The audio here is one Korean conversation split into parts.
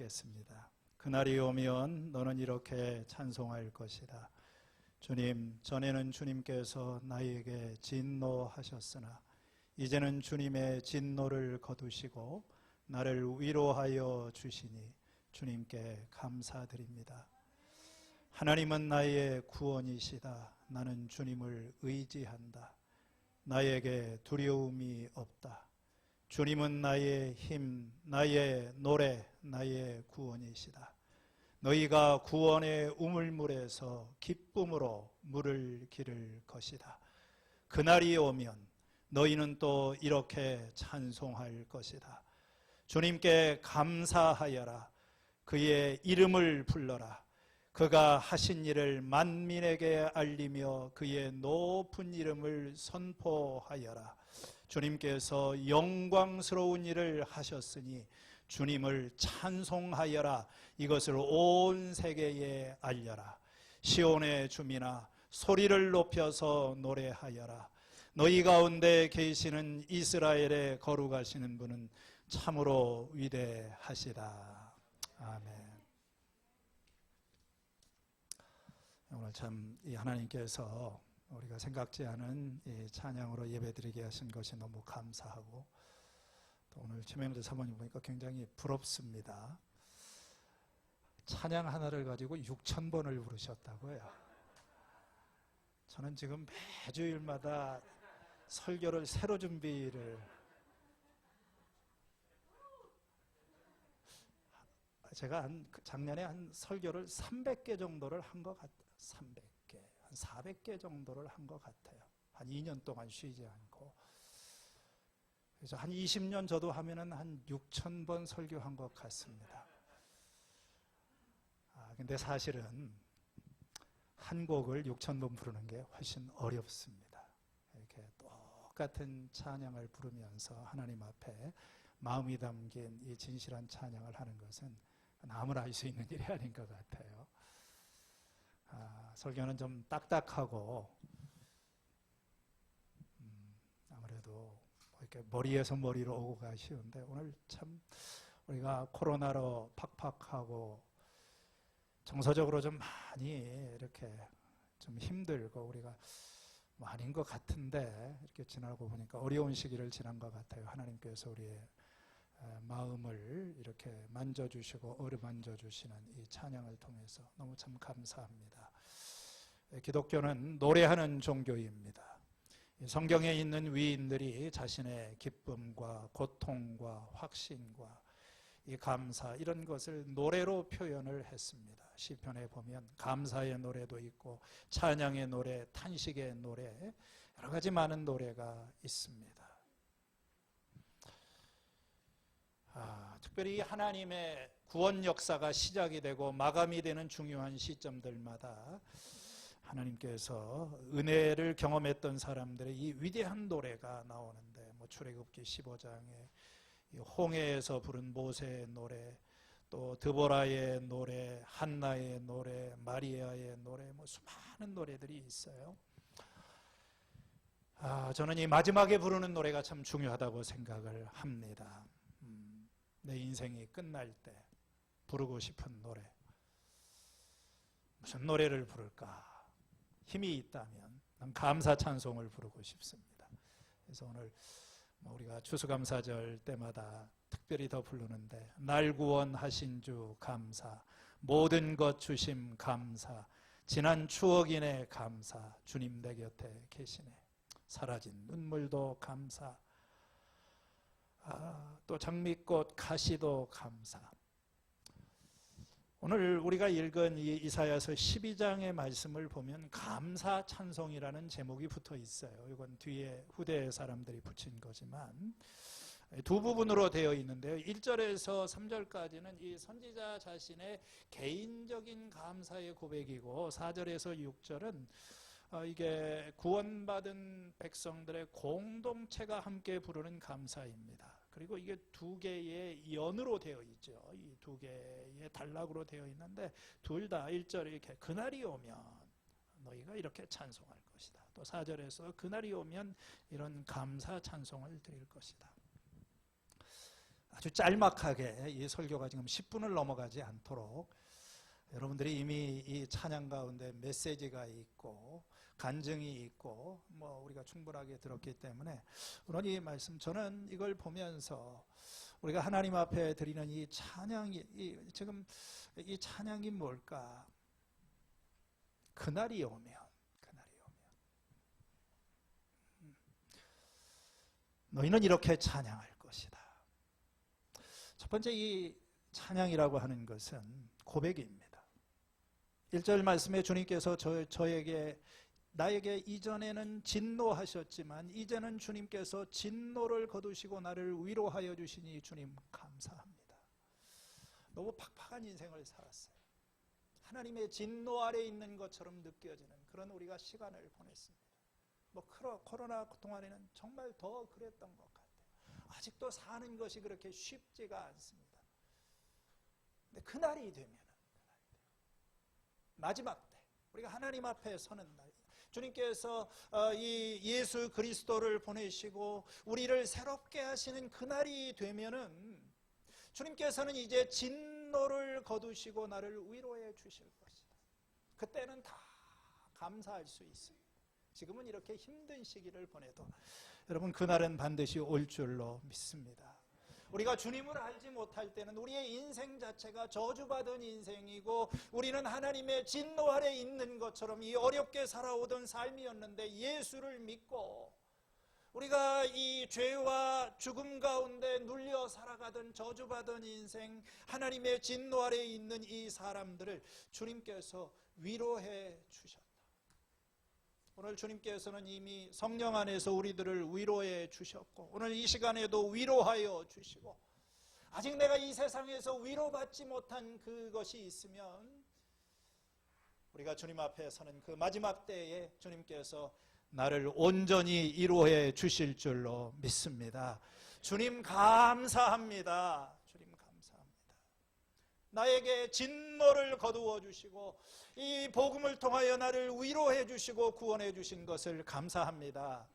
읽겠습니다. 그날이 오면 너는 이렇게 찬송할 것이다. 주님, 전에는 주님께서 나에게 진노하셨으나 이제는 주님의 진노를 거두시고 나를 위로하여 주시니 주님께 감사드립니다. 하나님은 나의 구원이시다. 나는 주님을 의지한다. 나에게 두려움이 없다. 주님은 나의 힘, 나의 노래, 나의 구원이시다. 너희가 구원의 우물물에서 기쁨으로 물을 기를 것이다. 그날이 오면 너희는 또 이렇게 찬송할 것이다. 주님께 감사하여라. 그의 이름을 불러라. 그가 하신 일을 만민에게 알리며 그의 높은 이름을 선포하여라. 주님께서 영광스러운 일을 하셨으니 주님을 찬송하여라. 이것을 온 세계에 알려라. 시온의 주민아, 소리를 높여서 노래하여라. 너희 가운데 계시는 이스라엘에 거룩하시는 분은 참으로 위대하시다. 아멘. 오늘 참 이 하나님께서 우리가 생각지 않은 이 찬양으로 예배드리게 하신 것이 너무 감사하고, 또 오늘 최명재 사모님 보니까 굉장히 부럽습니다. 찬양 하나를 가지고 6,000번을 부르셨다고요. 저는 지금 매주일마다 설교를 새로 준비를, 제가 작년에 한 설교를 300개 정도를 한 것 같아요. 300개, 한 400개 정도를 한 것 같아요. 한 2년 동안 쉬지 않고. 그래서 한 20년 저도 하면은 한 6,000번 설교한 것 같습니다. 근데 사실은 한 곡을 6,000번 부르는 게 훨씬 어렵습니다. 이렇게 똑같은 찬양을 부르면서 하나님 앞에 마음이 담긴 이 진실한 찬양을 하는 것은 아무나 할 수 있는 일이 아닌 것 같아요. 설교는 좀 딱딱하고 아무래도 이렇게 머리에서 머리로 오고 가기 쉬운데, 오늘 참 우리가 코로나로 팍팍하고 정서적으로 좀 많이 이렇게 좀 힘들고 우리가 뭐 아닌 것 같은데, 이렇게 지나고 보니까 어려운 시기를 지난 것 같아요. 하나님께서 우리의 마음을 이렇게 만져주시고 어루만져주시는 이 찬양을 통해서 너무 참 감사합니다. 기독교는 노래하는 종교입니다. 성경에 있는 위인들이 자신의 기쁨과 고통과 확신과 이 감사, 이런 것을 노래로 표현을 했습니다. 시편에 보면 감사의 노래도 있고 찬양의 노래, 탄식의 노래, 여러 가지 많은 노래가 있습니다. 특별히 하나님의 구원 역사가 시작이 되고 마감이 되는 중요한 시점들마다 하나님께서 은혜를 경험했던 사람들의 이 위대한 노래가 나오는데, 출애굽기 15장에 홍해에서 부른 모세의 노래, 또 드보라의 노래, 한나의 노래, 마리아의 노래, 수많은 노래들이 있어요. 저는 이 마지막에 부르는 노래가 참 중요하다고 생각을 합니다. 내 인생이 끝날 때 부르고 싶은 노래, 무슨 노래를 부를까? 힘이 있다면 난 감사 찬송을 부르고 싶습니다. 그래서 오늘 우리가 추수감사절 때마다 특별히 더 부르는데, 날 구원하신 주 감사, 모든 것 주심 감사, 지난 추억이네 감사, 주님 내 곁에 계시네, 사라진 눈물도 감사, 또 장미꽃 가시도 감사. 오늘 우리가 읽은 이 이사야서 12장의 말씀을 보면 감사 찬송이라는 제목이 붙어 있어요. 이건 뒤에 후대 사람들이 붙인 거지만 두 부분으로 되어 있는데요. 1절에서 3절까지는 이 선지자 자신의 개인적인 감사의 고백이고, 4절에서 6절은 이게 구원받은 백성들의 공동체가 함께 부르는 감사입니다. 그리고 이게 두 개의 연으로 되어 있죠. 이 두 개의 단락으로 되어 있는데, 둘 다 1절에 이렇게 그날이 오면 너희가 이렇게 찬송할 것이다. 또 4절에서 그날이 오면 이런 감사 찬송을 드릴 것이다. 아주 짤막하게 이 설교가 지금 10분을 넘어가지 않도록 여러분들이 이미 이 찬양 가운데 메시지가 있고 간증이 있고 우리가 충분하게 들었기 때문에 오늘 이 말씀, 저는 이걸 보면서 우리가 하나님 앞에 드리는 이 찬양이 지금 이 찬양이 뭘까? 그날이 오면 너희는 이렇게 찬양할 것이다. 첫 번째, 이 찬양이라고 하는 것은 고백입니다. 1절 말씀에 주님께서 나에게 이전에는 진노하셨지만 이제는 주님께서 진노를 거두시고 나를 위로하여 주시니 주님 감사합니다. 너무 팍팍한 인생을 살았어요. 하나님의 진노 아래 있는 것처럼 느껴지는 그런 우리가 시간을 보냈습니다. 코로나 동안에는 정말 더 그랬던 것 같아요. 아직도 사는 것이 그렇게 쉽지가 않습니다. 근데 그날이 되면 마지막 때 우리가 하나님 앞에 서는 날, 주님께서 이 예수 그리스도를 보내시고 우리를 새롭게 하시는 그날이 되면은 주님께서는 이제 진노를 거두시고 나를 위로해 주실 것이다. 그때는 다 감사할 수 있습니다. 지금은 이렇게 힘든 시기를 보내도 여러분, 그날은 반드시 올 줄로 믿습니다. 우리가 주님을 알지 못할 때는 우리의 인생 자체가 저주받은 인생이고 우리는 하나님의 진노 아래 있는 것처럼 이 어렵게 살아오던 삶이었는데, 예수를 믿고 우리가 이 죄와 죽음 가운데 눌려 살아가던 저주받은 인생, 하나님의 진노 아래 있는 이 사람들을 주님께서 위로해 주셨다. 오늘 주님께서는 이미 성령 안에서 우리들을 위로해 주셨고 오늘 이 시간에도 위로하여 주시고, 아직 내가 이 세상에서 위로받지 못한 그것이 있으면 우리가 주님 앞에 서는 그 마지막 때에 주님께서 나를 온전히 위로해 주실 줄로 믿습니다. 주님 감사합니다. 주님 감사합니다. 나에게 진노를 거두어 주시고 이 복음을 통하여 나를 위로해 주시고 구원해 주신 것을 감사합니다.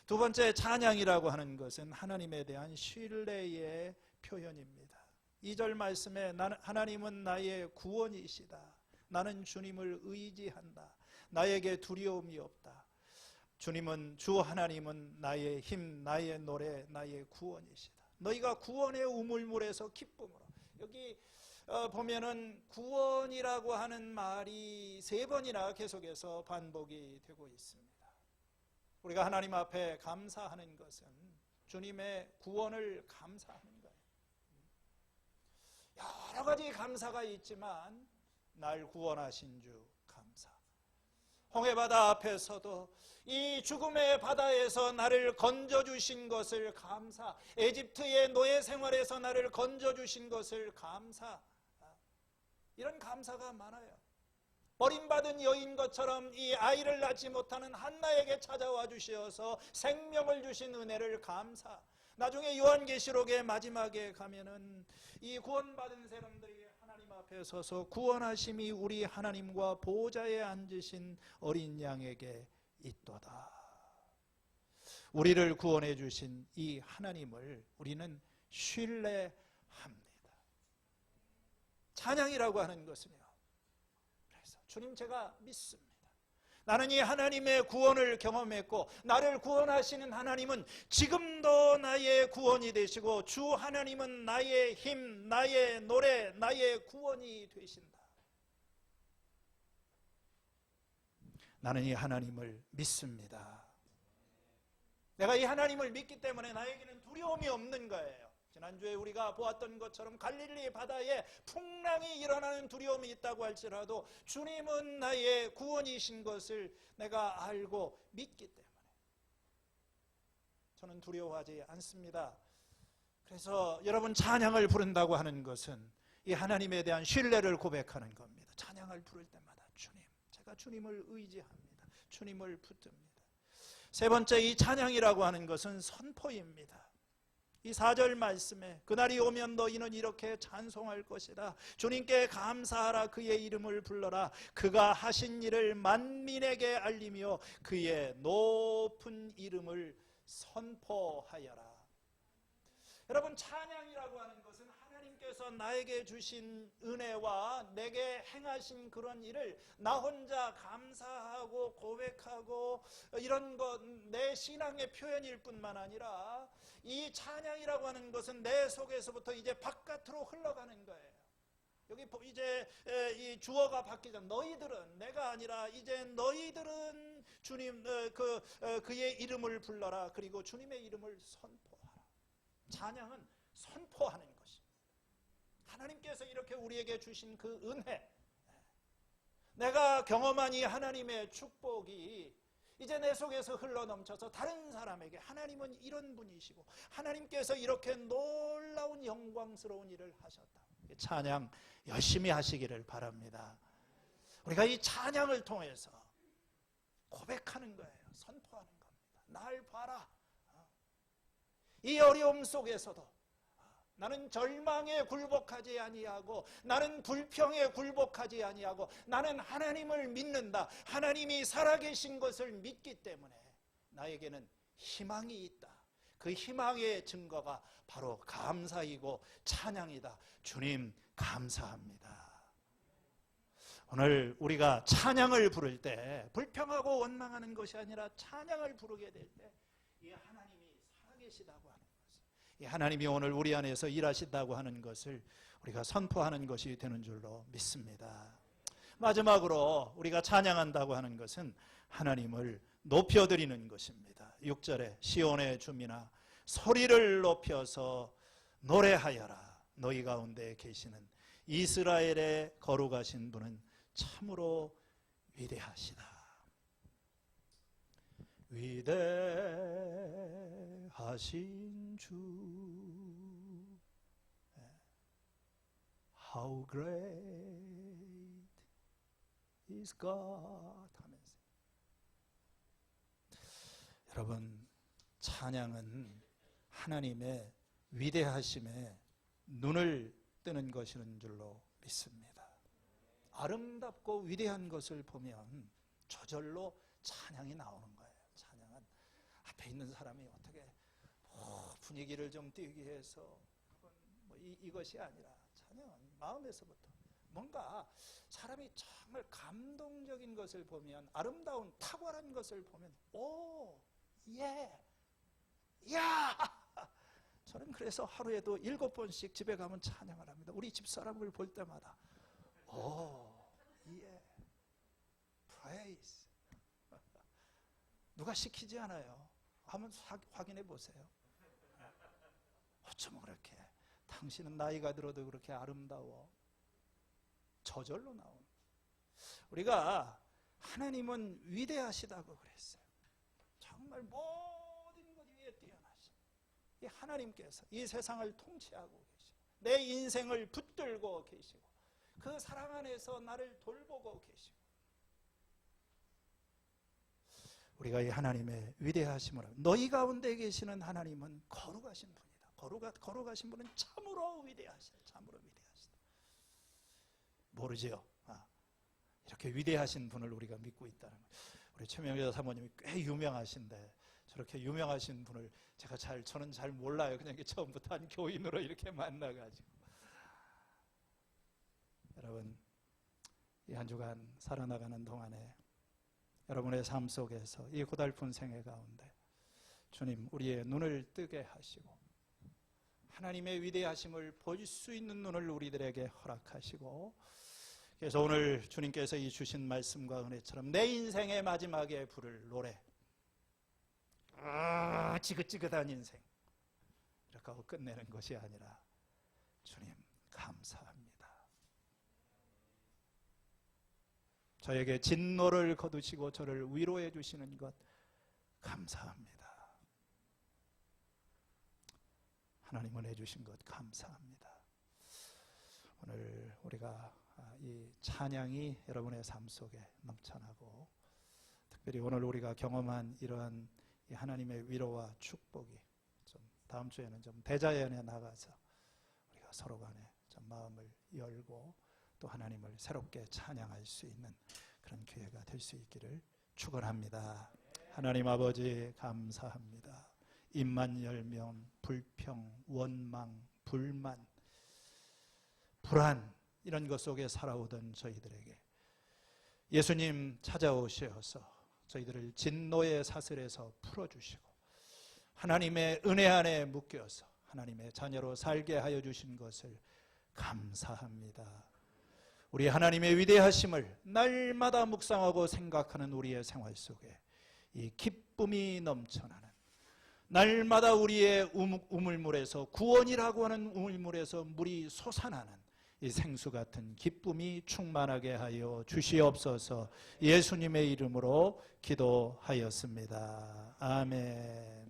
두 번째, 찬양이라고 하는 것은 하나님에 대한 신뢰의 표현입니다. 2절 말씀에 하나님은 나의 구원이시다. 나는 주님을 의지한다. 나에게 두려움이 없다. 주 하나님은 나의 힘, 나의 노래, 나의 구원이시다. 너희가 구원의 우물물에서 기쁨으로. 여기 보면은 구원이라고 하는 말이 3번이나 계속해서 반복이 되고 있습니다. 우리가 하나님 앞에 감사하는 것은 주님의 구원을 감사하는 거예요. 여러 가지 감사가 있지만 날 구원하신 주 감사. 홍해바다 앞에서도 이 죽음의 바다에서 나를 건져주신 것을 감사. 에집트의 노예 생활에서 나를 건져주신 것을 감사. 이런 감사가 많아요. 버림받은 여인 것처럼 이 아이를 낳지 못하는 한나에게 찾아와 주셔서 생명을 주신 은혜를 감사. 나중에 요한계시록의 마지막에 가면은 이 구원받은 사람들이 하나님 앞에 서서 구원하심이 우리 하나님과 보좌에 앉으신 어린 양에게 있도다. 우리를 구원해 주신 이 하나님을 우리는 신뢰합니다. 찬양이라고 하는 것은요, 그래서 주님 제가 믿습니다. 나는 이 하나님의 구원을 경험했고 나를 구원하시는 하나님은 지금도 나의 구원이 되시고 주 하나님은 나의 힘, 나의 노래, 나의 구원이 되신다. 나는 이 하나님을 믿습니다. 내가 이 하나님을 믿기 때문에 나에게는 두려움이 없는 거예요. 지난주에 우리가 보았던 것처럼 갈릴리 바다에 풍랑이 일어나는 두려움이 있다고 할지라도 주님은 나의 구원이신 것을 내가 알고 믿기 때문에 저는 두려워하지 않습니다. 그래서 여러분, 찬양을 부른다고 하는 것은 이 하나님에 대한 신뢰를 고백하는 겁니다. 찬양을 부를 때마다 주님, 제가 주님을 의지합니다. 주님을 붙듭니다. 세 번째, 이 찬양이라고 하는 것은 선포입니다. 이 4절 말씀에 그날이 오면 너희는 이렇게 찬송할 것이다. 주님께 감사하라. 그의 이름을 불러라. 그가 하신 일을 만민에게 알리며 그의 높은 이름을 선포하여라. 여러분, 찬양이라고 하는 것은 하나님께서 나에게 주신 은혜와 내게 행하신 그런 일을 나 혼자 감사하고 고백하고 이런 것, 내 신앙의 표현일 뿐만 아니라 이 찬양이라고 하는 것은 내 속에서부터 이제 바깥으로 흘러가는 거예요. 여기 이제 이 주어가 바뀌자. 너희들은, 내가 아니라 이제 너희들은 주님 그의 이름을 불러라. 그리고 주님의 이름을 선포하라. 찬양은 선포하는 것입니다. 하나님께서 이렇게 우리에게 주신 그 은혜, 내가 경험한 이 하나님의 축복이 이제 내 속에서 흘러넘쳐서 다른 사람에게 하나님은 이런 분이시고 하나님께서 이렇게 놀라운 영광스러운 일을 하셨다. 찬양 열심히 하시기를 바랍니다. 우리가 이 찬양을 통해서 고백하는 거예요. 선포하는 겁니다. 날 봐라. 이 어려움 속에서도 나는 절망에 굴복하지 아니하고 나는 불평에 굴복하지 아니하고 나는 하나님을 믿는다. 하나님이 살아계신 것을 믿기 때문에 나에게는 희망이 있다. 그 희망의 증거가 바로 감사이고 찬양이다. 주님 감사합니다. 오늘 우리가 찬양을 부를 때 불평하고 원망하는 것이 아니라 찬양을 부르게 될 때 이 하나님이 살아계시다고 하는 것을, 이 하나님이 오늘 우리 안에서 일하신다고 하는 것을 우리가 선포하는 것이 되는 줄로 믿습니다. 마지막으로 우리가 찬양한다고 하는 것은 하나님을 높여드리는 것입니다. 6절에 시온의 주민아 소리를 높여서 노래하여라. 너희 가운데 계시는 이스라엘의 거룩하신 분은 참으로 위대하시다. 위대하신 주, How great is God 하면서, 여러분, 찬양은 하나님의 위대하심에 눈을 뜨는 것인 줄로 믿습니다. 아름답고 위대한 것을 보면 저절로 찬양이 나오는 거예요. 찬양은 앞에 있는 사람이 어떻게 분위기를 좀 띄우기 위해서 이것이 아니라 찬양은 마음에서부터 뭔가 사람이 정말 감동적인 것을 보면, 아름다운 탁월한 것을 보면 오, 예, 야! 저는 그래서 하루에도 7번씩 집에 가면 찬양을 합니다. 우리 집사람을 볼 때마다 오, 예, praise. 누가 시키지 않아요. 한번 확인해 보세요. 어쩌면 그렇게 당신은 나이가 들어도 그렇게 아름다워. 저절로 나오는. 우리가 하나님은 위대하시다고 그랬어요. 정말 모든 것 위에 뛰어나신 이 하나님께서 이 세상을 통치하고 계시고 내 인생을 붙들고 계시고 그 사랑 안에서 나를 돌보고 계시고, 우리가 이 하나님의 위대하심을, 너희 가운데 계시는 하나님은 거룩하신 분이다. 거룩하신 분은 참으로 위대하시다. 참으로 위대하시다. 모르지요? 이렇게 위대하신 분을 우리가 믿고 있다는 거예요. 우리 최명자 사모님이 꽤 유명하신데 저렇게 유명하신 분을 저는 잘 몰라요. 그냥 처음부터 한 교인으로 이렇게 만나가지고. 여러분, 이 한 주간 살아나가는 동안에 여러분의 삶 속에서 이 고달픈 생애 가운데 주님 우리의 눈을 뜨게 하시고 하나님의 위대하심을 볼 수 있는 눈을 우리들에게 허락하시고, 그래서 오늘 주님께서 이 주신 말씀과 은혜처럼 내 인생의 마지막에 부를 노래, 지긋지긋한 인생 이렇게 하고 끝내는 것이 아니라 주님 감사합니다. 저에게 진노를 거두시고 저를 위로해 주시는 것 감사합니다. 하나님은 해주신 것 감사합니다. 오늘 우리가 이 찬양이 여러분의 삶 속에 넘쳐나고, 특별히 오늘 우리가 경험한 이러한 이 하나님의 위로와 축복이 좀 다음 주에는 좀 대자연에 나가서 우리가 서로 간에 좀 마음을 열고 또 하나님을 새롭게 찬양할 수 있는 그런 기회가 될 수 있기를 축원합니다. 하나님 아버지 감사합니다. 입만 열면 불평, 원망, 불만, 불안 이런 것 속에 살아오던 저희들에게 예수님 찾아오셔서 저희들을 진노의 사슬에서 풀어주시고 하나님의 은혜 안에 묶여서 하나님의 자녀로 살게 하여 주신 것을 감사합니다. 우리 하나님의 위대하심을 날마다 묵상하고 생각하는 우리의 생활 속에 이 기쁨이 넘쳐나는, 날마다 우리의 우물물에서, 구원이라고 하는 우물물에서 물이 솟아나는 이 생수 같은 기쁨이 충만하게 하여 주시옵소서. 예수님의 이름으로 기도하였습니다. 아멘.